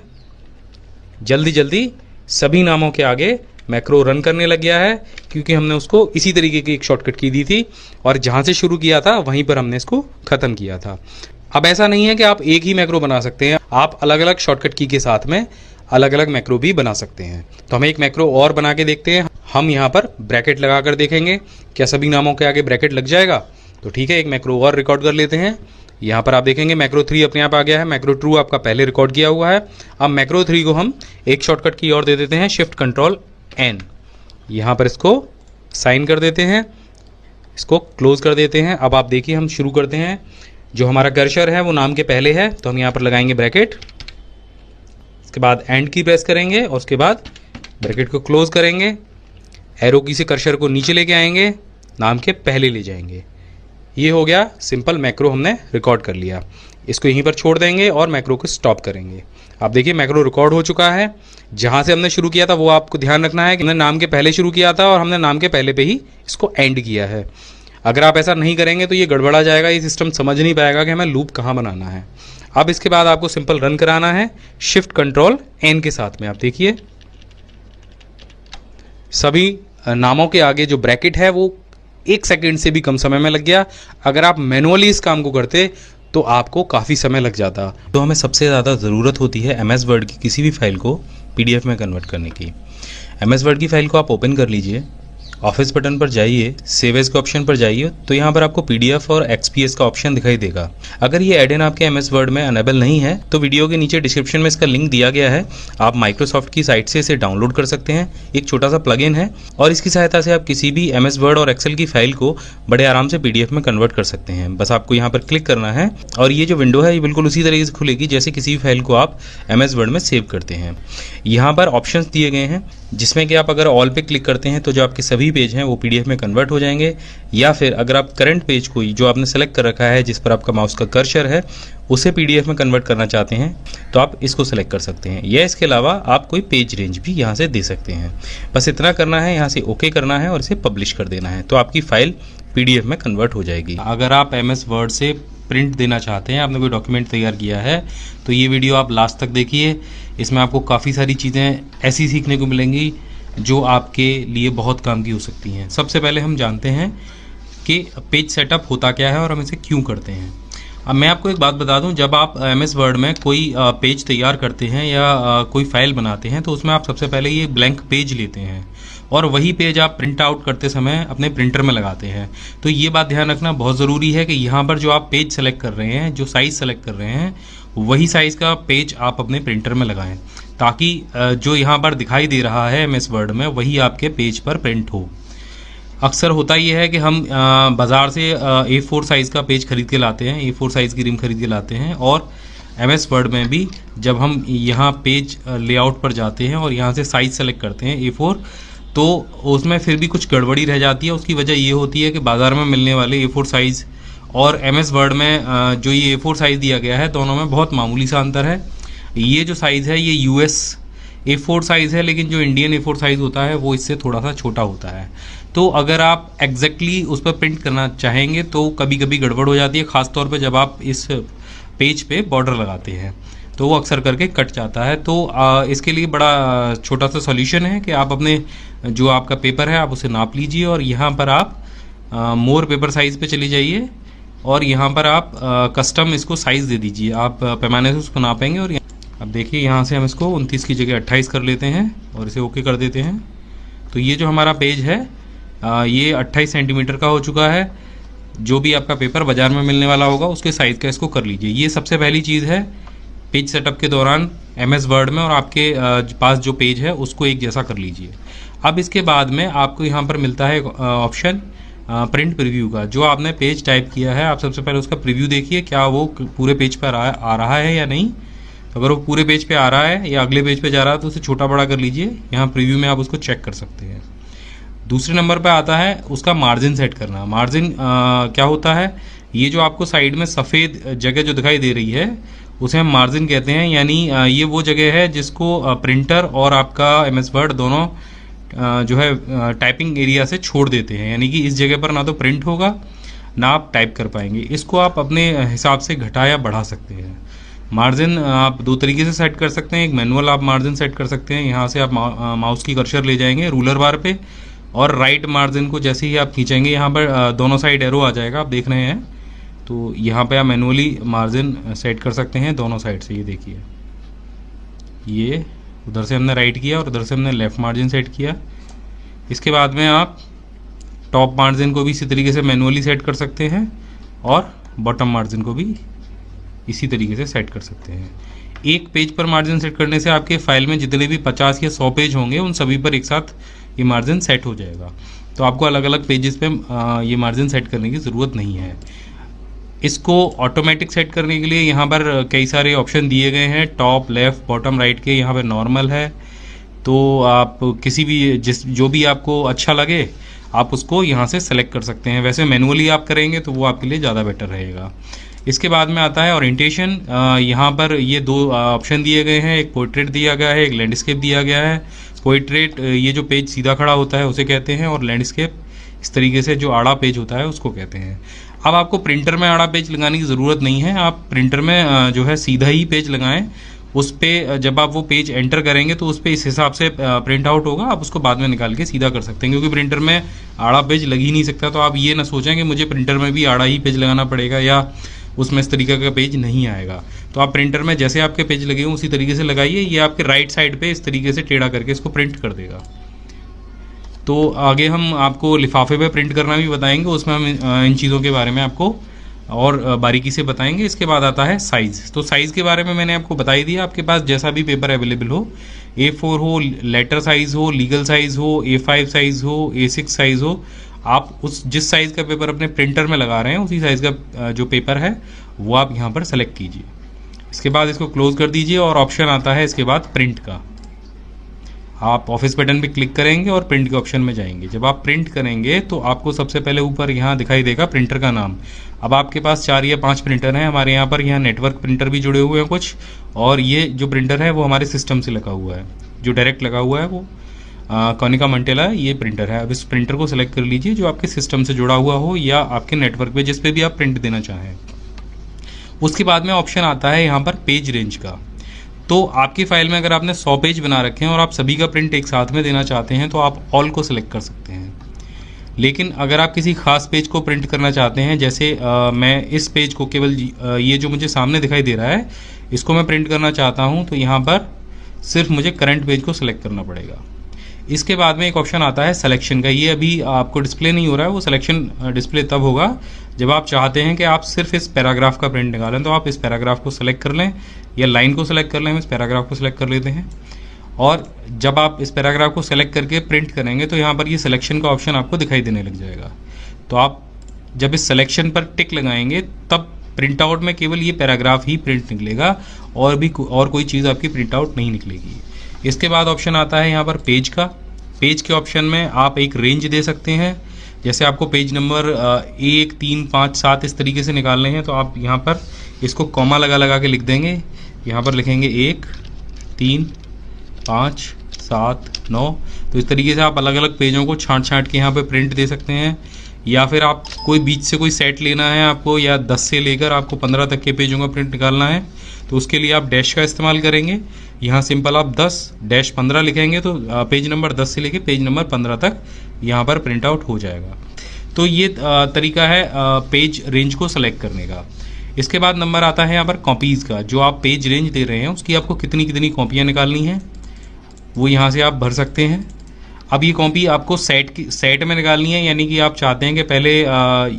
जल्दी जल्दी सभी नामों के आगे मैक्रो रन करने लग गया है, क्योंकि हमने उसको इसी तरीके की एक शॉर्टकट की दी थी और जहाँ से शुरू किया था वहीं पर हमने इसको ख़त्म किया था। अब ऐसा नहीं है कि आप एक ही मैक्रो बना सकते हैं, आप अलग अलग शॉर्टकट की के साथ में अलग अलग मैक्रो भी बना सकते हैं। तो हम एक मैक्रो और बना के देखते हैं। हम यहाँ पर ब्रैकेट लगा कर देखेंगे क्या सभी नामों के आगे ब्रैकेट लग जाएगा। तो ठीक है, एक मैक्रो और रिकॉर्ड कर लेते हैं। यहाँ पर आप देखेंगे मैक्रो 3 अपने आप आ गया है। मैक्रो 2 आपका पहले रिकॉर्ड किया हुआ है। अब मैक्रो 3 को हम एक शॉर्टकट की और दे देते हैं, शिफ्ट कंट्रोल N। यहाँ पर इसको साइन कर देते हैं, इसको क्लोज कर देते हैं। अब आप देखिए हम शुरू करते हैं। जो हमारा कर्सर है वो नाम के पहले है, तो हम यहाँ पर लगाएंगे ब्रैकेट। उसके बाद एंड की प्रेस करेंगे और उसके बाद ब्रैकेट को क्लोज करेंगे। एरो की से कर्सर को नीचे लेके आएंगे नाम के पहले ले जाएंगे। ये हो गया सिंपल मैक्रो, हमने रिकॉर्ड कर लिया। इसको यहीं पर छोड़ देंगे और मैक्रो को स्टॉप करेंगे। आप देखिए मैक्रो रिकॉर्ड हो चुका है। जहाँ से हमने शुरू किया था वो आपको ध्यान रखना है कि हमने नाम के पहले शुरू किया था और हमने नाम के पहले पे ही इसको एंड किया है। अगर आप ऐसा नहीं करेंगे तो ये गड़बड़ा जाएगा, ये सिस्टम समझ नहीं पाएगा कि हमें लूप कहाँ बनाना है। अब इसके बाद आपको सिंपल रन कराना है शिफ्ट कंट्रोल एन के साथ में। आप देखिए सभी नामों के आगे जो ब्रैकेट है वो 1 सेकंड से भी कम समय में लग गया। अगर आप मैनुअली इस काम को करते तो आपको काफ़ी समय लग जाता। तो हमें सबसे ज़्यादा ज़रूरत होती है MS वर्ड की किसी भी फाइल को PDF में कन्वर्ट करने की। MS वर्ड की फाइल को आप ओपन कर लीजिए, ऑफिस बटन पर जाइए, सेव एज के ऑप्शन पर जाइए, तो यहाँ पर आपको PDF और XPS का ऑप्शन दिखाई देगा। अगर ये एड इन आपके MS वर्ड में अनेबल नहीं है तो वीडियो के नीचे डिस्क्रिप्शन में इसका लिंक दिया गया है, आप माइक्रोसॉफ्ट की साइट से इसे डाउनलोड कर सकते हैं। एक छोटा सा प्लगइन है और इसकी सहायता से आप किसी भी MS वर्ड और एक्सेल की फाइल को बड़े आराम से PDF में कन्वर्ट कर सकते हैं। बस आपको यहाँ पर क्लिक करना है और ये जो विंडो है ये बिल्कुल उसी तरीके से खुलेगी जैसे किसी भी फाइल को आप MS वर्ड में सेव करते हैं। यहाँ पर ऑप्शंस दिए गए हैं जिसमें कि आप अगर ऑल पे क्लिक करते हैं तो जो आपके सभी पेज हैं वो PDF में कन्वर्ट हो जाएंगे, या फिर अगर आप करंट पेज को जो आपने सेलेक्ट कर रखा है जिस पर आपका माउस का कर्सर है उसे PDF में कन्वर्ट करना चाहते हैं तो आप इसको सेलेक्ट कर सकते हैं, या इसके अलावा आप कोई पेज रेंज भी यहाँ से दे सकते हैं। बस इतना करना है, यहाँ से ओके करना है और इसे पब्लिश कर देना है तो आपकी फाइल PDF में कन्वर्ट हो जाएगी। अगर आप MS वर्ड से प्रिंट देना चाहते हैं, आपने कोई डॉक्यूमेंट तैयार किया है तो ये वीडियो आप लास्ट तक देखिए। इसमें आपको काफ़ी सारी चीज़ें ऐसी सीखने को मिलेंगी जो आपके लिए बहुत काम की हो सकती हैं। सबसे पहले हम जानते हैं कि पेज सेटअप होता क्या है और हम इसे क्यों करते हैं। अब मैं आपको एक बात बता दूं, जब आप MS वर्ड में कोई पेज तैयार करते हैं या कोई फाइल बनाते हैं तो उसमें आप सबसे पहले ये ब्लैंक पेज लेते हैं और वही पेज आप प्रिंट आउट करते समय अपने प्रिंटर में लगाते हैं। तो ये बात ध्यान रखना बहुत ज़रूरी है कि यहाँ पर जो आप पेज सेलेक्ट कर रहे हैं, जो साइज़ सेलेक्ट कर रहे हैं, वही साइज़ का पेज आप अपने प्रिंटर में लगाएं ताकि जो यहाँ पर दिखाई दे रहा है MS वर्ड में वही आपके पेज पर प्रिंट हो। अक्सर होता ये है कि हम बाज़ार से A4 साइज़ का पेज खरीद के लाते हैं, A4 साइज़ की रिम खरीद के लाते हैं, और MS वर्ड में भी जब हम यहाँ पेज लेआउट पर जाते हैं और यहाँ से साइज़ सेलेक्ट करते हैं A4 तो उसमें फिर भी कुछ गड़बड़ी रह जाती है। उसकी वजह ये होती है कि बाज़ार में मिलने वाले A4 साइज़ और MS वर्ड में जो ये A4 साइज़ दिया गया है दोनों में बहुत मामूली सा अंतर है। ये जो साइज़ है ये US A4 साइज़ है, लेकिन जो इंडियन A4 साइज़ होता है वो इससे थोड़ा सा छोटा होता है। तो अगर आप एग्जैक्टली उस पर प्रिंट करना चाहेंगे तो कभी कभी गड़बड़ हो जाती है, ख़ासतौर पर जब आप इस पेज पे बॉर्डर लगाते हैं तो वो अक्सर करके कट जाता है। तो इसके लिए बड़ा छोटा सा सॉल्यूशन है कि आप अपने जो आपका पेपर है आप उसे नाप लीजिए और यहाँ पर आप मोर पेपर साइज़ पे चले जाइए और यहाँ पर आप कस्टम इसको साइज़ दे दीजिए। आप पैमाने से उसको नापेंगे और अब देखिए यहाँ से हम इसको 29 की जगह 28 कर लेते हैं और इसे ओके कर देते हैं। तो ये जो हमारा पेज है ये 28 सेंटीमीटर का हो चुका है। जो भी आपका पेपर बाज़ार में मिलने वाला होगा उसके साइज़ का इसको कर लीजिए। ये सबसे पहली चीज़ है पेज सेटअप के दौरान MS वर्ड में, और आपके पास जो पेज है उसको एक जैसा कर लीजिए। अब इसके बाद में आपको यहाँ पर मिलता है ऑप्शन प्रिंट प्रीव्यू का। जो आपने पेज टाइप किया है आप सबसे पहले उसका प्रीव्यू देखिए, क्या वो पूरे पेज पर आ रहा है या नहीं। अगर वो पूरे पेज पे आ रहा है या अगले पेज पे जा रहा है तो उसे छोटा बड़ा कर लीजिए। यहाँ प्रीव्यू में आप उसको चेक कर सकते हैं। दूसरे नंबर पे आता है उसका मार्जिन सेट करना। मार्जिन क्या होता है, ये जो आपको साइड में सफ़ेद जगह जो दिखाई दे रही है उसे हम मार्जिन कहते हैं। यानी ये वो जगह है जिसको प्रिंटर और आपका MS वर्ड दोनों जो है टाइपिंग एरिया से छोड़ देते हैं। यानी कि इस जगह पर ना तो प्रिंट होगा ना आप टाइप कर पाएंगे। इसको आप अपने हिसाब से घटा या बढ़ा सकते हैं। मार्जिन आप दो तरीके से सेट कर सकते हैं। एक मैनुअल आप मार्जिन सेट कर सकते हैं, यहाँ से आप माउस की कर्सर ले जाएंगे रूलर बार पे और राइट मार्जिन को जैसे ही आप खींचेंगे यहाँ पर दोनों साइड एरो आ जाएगा, आप देख रहे हैं। तो यहाँ पे आप मैनुअली मार्जिन सेट कर सकते हैं दोनों साइड से। ये देखिए, ये उधर से हमने राइट किया और उधर से हमने लेफ़्ट मार्जिन सेट किया। इसके बाद में आप टॉप मार्जिन को भी इसी तरीके से मैनुअली सेट कर सकते हैं और बॉटम मार्जिन को भी इसी तरीके से सेट कर सकते हैं। एक पेज पर मार्जिन सेट करने से आपके फाइल में जितने भी 50 या 100 पेज होंगे उन सभी पर एक साथ ये मार्जिन सेट हो जाएगा। तो आपको अलग अलग पेजेस पे ये मार्जिन सेट करने की ज़रूरत नहीं है। इसको ऑटोमेटिक सेट करने के लिए यहाँ पर कई सारे ऑप्शन दिए गए हैं, टॉप लेफ़्ट बॉटम राइट के। यहाँ पर नॉर्मल है, तो आप किसी भी जो भी आपको अच्छा लगे आप उसको यहाँ से सेलेक्ट कर सकते हैं। वैसे मैनुअली आप करेंगे तो वो आपके लिए ज़्यादा बेटर रहेगा। इसके बाद में आता है ओरिएंटेशन। यहाँ पर ये दो ऑप्शन दिए गए हैं, एक पोर्ट्रेट दिया गया है, एक लैंडस्केप दिया गया है। पोर्ट्रेट ये जो पेज सीधा खड़ा होता है उसे कहते हैं, और लैंडस्केप इस तरीके से जो आड़ा पेज होता है उसको कहते हैं। अब आपको प्रिंटर में आड़ा पेज लगाने की ज़रूरत नहीं है, आप प्रिंटर में जो है सीधा ही पेज लगाएं। उस पे जब आप वो पेज एंटर करेंगे तो उस पे इस हिसाब से प्रिंट आउट होगा, आप उसको बाद में निकाल के सीधा कर सकते हैं, क्योंकि प्रिंटर में आड़ा पेज लग ही नहीं सकता। तो आप ये ना सोचें कि मुझे प्रिंटर में भी आड़ा ही पेज लगाना पड़ेगा या उसमें इस तरीके का पेज नहीं आएगा। तो आप प्रिंटर में जैसे आपके पेज लगे हों उसी तरीके से लगाइए, ये आपके राइट साइड पे इस तरीके से टेढ़ा करके इसको प्रिंट कर देगा। तो आगे हम आपको लिफाफे पे प्रिंट करना भी बताएंगे, उसमें हम इन चीज़ों के बारे में आपको और बारीकी से बताएंगे। इसके बाद आता है साइज़। तो साइज़ के बारे में मैंने आपको बता ही दिया, आपके पास जैसा भी पेपर अवेलेबल हो, A4 हो, लेटर साइज़ हो, लीगल साइज़ हो, A5 साइज़ हो, A6 साइज़ हो, आप उस जिस साइज़ का पेपर अपने प्रिंटर में लगा रहे हैं उसी साइज़ का जो पेपर है वो आप यहाँ पर सेलेक्ट कीजिए। इसके बाद इसको क्लोज़ कर दीजिए और ऑप्शन आता है इसके बाद प्रिंट का। आप ऑफिस बटन पे क्लिक करेंगे और प्रिंट के ऑप्शन में जाएंगे। जब आप प्रिंट करेंगे तो आपको सबसे पहले ऊपर यहाँ दिखाई देगा प्रिंटर का नाम। अब आपके पास 4 या 5 प्रिंटर हैं, हमारे यहाँ पर यहाँ नेटवर्क प्रिंटर भी जुड़े हुए हैं कुछ, और ये जो प्रिंटर है वो हमारे सिस्टम से लगा हुआ है, जो डायरेक्ट लगा हुआ है वो कोनिका मंटेला ये प्रिंटर है। अब इस प्रिंटर को सिलेक्ट कर लीजिए जो आपके सिस्टम से जुड़ा हुआ हो या आपके नेटवर्क पे जिस पे भी आप प्रिंट देना चाहें। उसके बाद में ऑप्शन आता है यहाँ पर पेज रेंज का। तो आपकी फाइल में अगर आपने 100 पेज बना रखे हैं और आप सभी का प्रिंट एक साथ में देना चाहते हैं तो आप ऑल को सिलेक्ट कर सकते हैं। लेकिन अगर आप किसी खास पेज को प्रिंट करना चाहते हैं, जैसे मैं इस पेज को केवल ये जो मुझे सामने दिखाई दे रहा है इसको मैं प्रिंट करना चाहता हूँ, तो यहाँ पर सिर्फ मुझे करंट पेज को सिलेक्ट करना पड़ेगा। इसके बाद में एक ऑप्शन आता है सिलेक्शन का। ये अभी आपको डिस्प्ले नहीं हो रहा है, वो सिलेक्शन डिस्प्ले तब होगा जब आप चाहते हैं कि आप सिर्फ इस पैराग्राफ का प्रिंट निकालें। तो आप इस पैराग्राफ को सिलेक्ट कर लें या लाइन को सिलेक्ट कर लें, हम इस पैराग्राफ को सिलेक्ट कर लेते हैं। और जब आप इस पैराग्राफ को सिलेक्ट करके प्रिंट करेंगे तो यहाँ पर ये सिलेक्शन का ऑप्शन आपको दिखाई देने लग जाएगा। तो आप जब इस सिलेक्शन पर टिक लगाएंगे तब प्रिंट आउट में केवल ये पैराग्राफ ही प्रिंट निकलेगा और कोई चीज़ आपकी प्रिंट आउट नहीं निकलेगी। इसके बाद ऑप्शन आता है यहाँ पर पेज का। पेज के ऑप्शन में आप एक रेंज दे सकते हैं, जैसे आपको पेज नंबर 1, 3, 5, 7 इस तरीके से निकालने हैं तो आप यहाँ पर इसको कॉमा लगा के लिख देंगे। यहाँ पर लिखेंगे 1, 3, 5, 7, 9। तो इस तरीके से आप अलग अलग पेजों को छांट के यहाँ पे प्रिंट दे सकते हैं। या फिर आप कोई बीच से कोई सेट लेना है आपको, या 10 से लेकर आपको 15 तक के पेजों का प्रिंट निकालना है, तो उसके लिए आप डैश का इस्तेमाल करेंगे। यहाँ सिंपल आप 10-15 लिखेंगे तो पेज नंबर 10 से लेके पेज नंबर 15 तक यहाँ पर प्रिंट आउट हो जाएगा। तो ये तरीका है पेज रेंज को सेलेक्ट करने का। इसके बाद नंबर आता है यहाँ पर कॉपीज़ का। जो आप पेज रेंज दे रहे हैं उसकी आपको कितनी कॉपियाँ निकालनी हैं वो यहाँ से आप भर सकते हैं। अब ये कॉपी आपको सेट में निकालनी है, यानी कि आप चाहते हैं कि पहले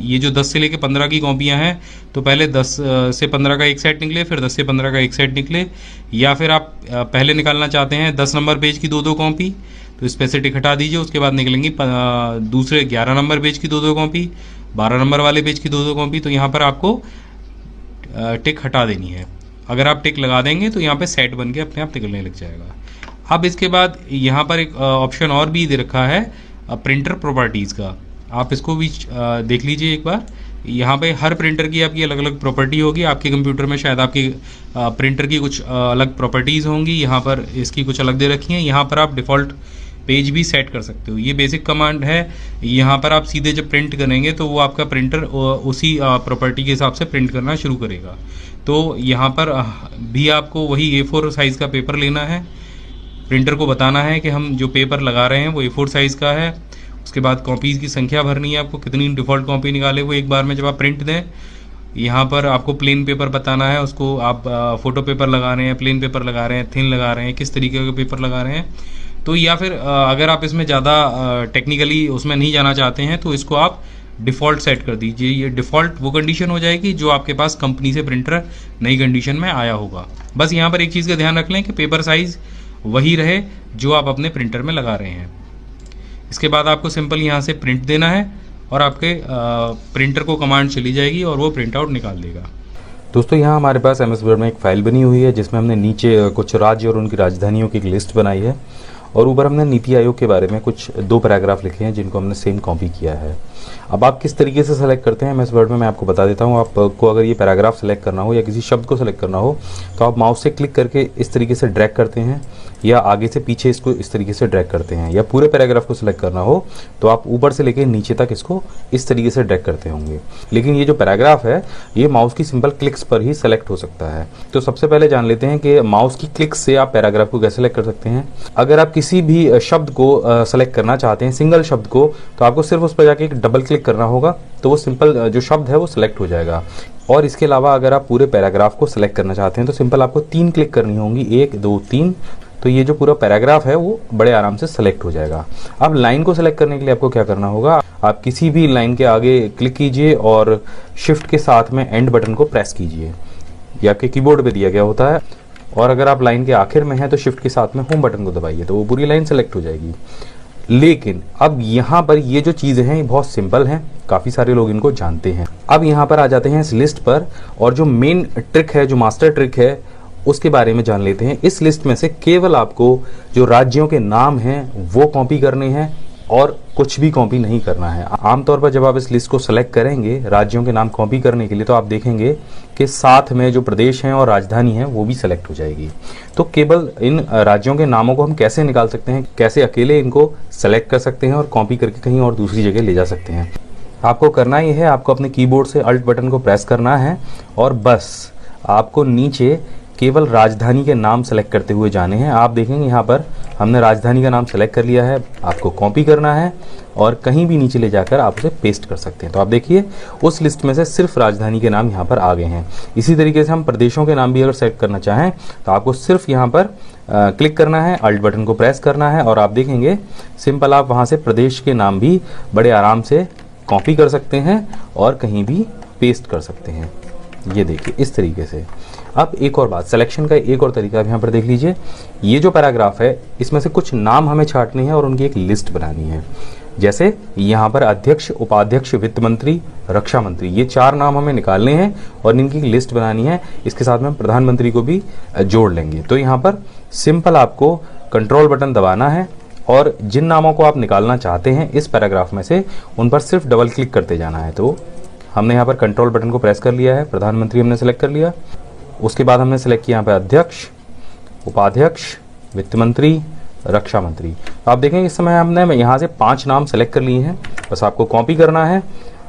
ये जो 10 से लेके 15 की कॉपियाँ हैं तो पहले 10 से 15 का एक सेट निकले, फिर 10 से 15 का एक सेट निकले। या फिर आप पहले निकालना चाहते हैं 10 नंबर पेज की 2 कॉपी, तो इस पे से टिक हटा दीजिए। उसके बाद निकलेंगी दूसरे 11 नंबर पेज की 2 कॉपी, 12 नंबर वाले पेज की 2 कॉपी। तो यहाँ पर आपको टिक हटा देनी है। अगर आप टिक लगा देंगे तो यहाँ पे सेट बन के अपने आप निकलने लग जाएगा। अब इसके बाद यहाँ पर एक ऑप्शन और भी दे रखा है प्रिंटर प्रॉपर्टीज़ का। आप इसको भी देख लीजिए एक बार। यहाँ पे हर प्रिंटर की आपकी अलग अलग प्रॉपर्टी होगी। आपके कंप्यूटर में शायद आपकी प्रिंटर की कुछ अलग प्रॉपर्टीज़ होंगी, यहाँ पर इसकी कुछ अलग दे रखी हैं। यहाँ पर आप डिफ़ॉल्ट पेज भी सेट कर सकते हो। ये बेसिक कमांड है। यहाँ पर आप सीधे जब प्रिंट करेंगे तो वो आपका प्रिंटर उसी प्रॉपर्टी के हिसाब से प्रिंट करना शुरू करेगा। तो यहाँ पर भी आपको वही A4 साइज़ का पेपर लेना है। प्रिंटर को बताना है कि हम जो पेपर लगा रहे हैं वो A4 साइज़ का है। उसके बाद कॉपीज़ की संख्या भरनी है आपको, कितनी डिफ़ॉल्ट कॉपी निकाले वो एक बार में जब आप प्रिंट दें। यहाँ पर आपको प्लेन पेपर बताना है, उसको आप फ़ोटो पेपर लगा रहे हैं, प्लेन पेपर लगा रहे हैं, थिन लगा रहे हैं, किस तरीके का पेपर लगा रहे हैं। तो या फिर अगर आप इसमें ज़्यादा टेक्निकली उसमें नहीं जाना चाहते हैं तो इसको आप डिफ़ॉल्ट सेट कर दीजिए। ये डिफ़ॉल्ट वो कंडीशन हो जाएगी जो आपके पास कंपनी से प्रिंटर नई कंडीशन में आया होगा। बस यहाँ पर एक चीज़ का ध्यान रख लें कि पेपर साइज़ वही रहे जो आप अपने प्रिंटर में लगा रहे हैं। इसके बाद आपको सिंपल यहाँ से प्रिंट देना है और आपके प्रिंटर को कमांड चली जाएगी और वो प्रिंट आउट निकाल देगा। दोस्तों यहाँ हमारे पास MS वर्ड में एक फ़ाइल बनी हुई है जिसमें हमने नीचे कुछ राज्य और उनकी राजधानियों की एक लिस्ट बनाई है और ऊपर हमने नीति आयोग के बारे में कुछ 2 पैराग्राफ लिखे हैं जिनको हमने सेम कॉपी किया है। अब आप किस तरीके से सेलेक्ट करते हैं एमएस वर्ड में मैं आपको बता देता हूँ। आपको अगर ये पैराग्राफ सेलेक्ट करना हो या किसी शब्द को सेलेक्ट करना हो तो आप माउस से क्लिक करके इस तरीके से ड्रैग करते हैं या आगे से पीछे इसको इस तरीके से ड्रैग करते हैं, या पूरे पैराग्राफ को सिलेक्ट करना हो तो आप ऊपर से लेकर नीचे तक इसको इस तरीके से ड्रैग करते होंगे। लेकिन ये जो पैराग्राफ है ये माउस की सिंपल क्लिक्स पर ही सेलेक्ट हो सकता है। तो सबसे पहले जान लेते हैं कि माउस की क्लिक्स से आप पैराग्राफ को कैसे सेलेक्ट कर सकते हैं। अगर आप किसी भी शब्द को सेलेक्ट करना चाहते हैं, सिंगल शब्द को, तो आपको सिर्फ उस पर जाके एक डबल क्लिक करना होगा तो वो सिंपल जो शब्द है वो सिलेक्ट हो जाएगा। और इसके अलावा अगर आप पूरे पैराग्राफ को सिलेक्ट करना चाहते हैं तो सिंपल आपको 3 क्लिक करनी होंगी, 1 2 3, तो ये जो पूरा पैराग्राफ है वो बड़े आराम से सेलेक्ट हो जाएगा। अब लाइन को सेलेक्ट करने के लिए आपको क्या करना होगा, आप किसी भी लाइन के आगे क्लिक कीजिए और शिफ्ट के साथ में एंड बटन को प्रेस कीजिए, ये आपके कीबोर्ड पे दिया गया होता है। और अगर आप लाइन के आखिर में हैं तो शिफ्ट के साथ में होम बटन को दबाइए तो वो पूरी लाइन सेलेक्ट हो जाएगी। लेकिन अब यहाँ पर ये जो चीज़ें हैं ये बहुत सिंपल हैं, काफ़ी सारे लोग इनको जानते हैं। अब यहाँ पर आ जाते हैं इस लिस्ट पर और जो मेन ट्रिक है, जो मास्टर ट्रिक है, उसके बारे में जान लेते हैं। इस लिस्ट में से केवल आपको जो राज्यों के नाम हैं वो कॉपी करने हैं और कुछ भी कॉपी नहीं करना है। आमतौर पर जब आप इस लिस्ट को सेलेक्ट करेंगे राज्यों के नाम कॉपी करने के लिए तो आप देखेंगे कि साथ में जो प्रदेश हैं और राजधानी है वो भी सेलेक्ट हो जाएगी। तो केवल इन राज्यों के नामों को हम कैसे निकाल सकते हैं, कैसे अकेले इनको सेलेक्ट कर सकते हैं और कॉपी करके कहीं और दूसरी जगह ले जा सकते हैं। आपको करना ये है, आपको अपने कीबोर्ड से अल्ट बटन को प्रेस करना है और बस आपको नीचे केवल राजधानी के नाम सेलेक्ट करते हुए जाने हैं। आप देखेंगे यहाँ पर हमने राजधानी का नाम सेलेक्ट कर लिया है, आपको कॉपी करना है और कहीं भी नीचे ले जाकर आप उसे पेस्ट कर सकते हैं। तो आप देखिए उस लिस्ट में से सिर्फ राजधानी के नाम यहाँ पर आ गए हैं। इसी तरीके से हम प्रदेशों के नाम भी अगर सेलेक्ट करना चाहें तो आपको सिर्फ यहाँ पर क्लिक करना है, अल्ट बटन को प्रेस करना है और आप देखेंगे सिंपल आप वहाँ से प्रदेश के नाम भी बड़े आराम से कॉपी कर सकते हैं और कहीं भी पेस्ट कर सकते हैं। ये देखिए इस तरीके से। अब एक और बात, सिलेक्शन का एक और तरीका आप यहाँ पर देख लीजिए। ये जो पैराग्राफ है इसमें से कुछ नाम हमें छांटने हैं और उनकी एक लिस्ट बनानी है। जैसे यहाँ पर अध्यक्ष, उपाध्यक्ष, वित्त मंत्री, रक्षा मंत्री, ये 4 नाम हमें निकालने हैं और इनकी लिस्ट बनानी है। इसके साथ में हम प्रधानमंत्री को भी जोड़ लेंगे। तो यहाँ पर सिंपल आपको कंट्रोल बटन दबाना है और जिन नामों को आप निकालना चाहते हैं इस पैराग्राफ में से उन पर सिर्फ डबल क्लिक करते जाना है। तो हमने यहाँ पर कंट्रोल बटन को प्रेस कर लिया है, प्रधानमंत्री हमने सेलेक्ट कर लिया। उसके बाद हमने सेलेक्ट किया यहाँ पे अध्यक्ष, उपाध्यक्ष, वित्त मंत्री, रक्षा मंत्री। तो आप देखेंगे इस समय हमने यहाँ से 5 नाम सेलेक्ट कर लिए हैं। बस आपको कॉपी करना है,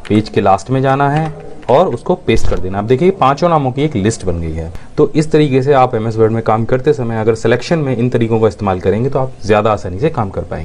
पेज के लास्ट में जाना है और उसको पेस्ट कर देना। आप देखिए 5 नामों की एक लिस्ट बन गई है। तो इस तरीके से आप एमएस वर्ड में काम करते समय अगर सिलेक्शन में इन तरीकों का इस्तेमाल करेंगे तो आप ज़्यादा आसानी से काम कर पाएंगे।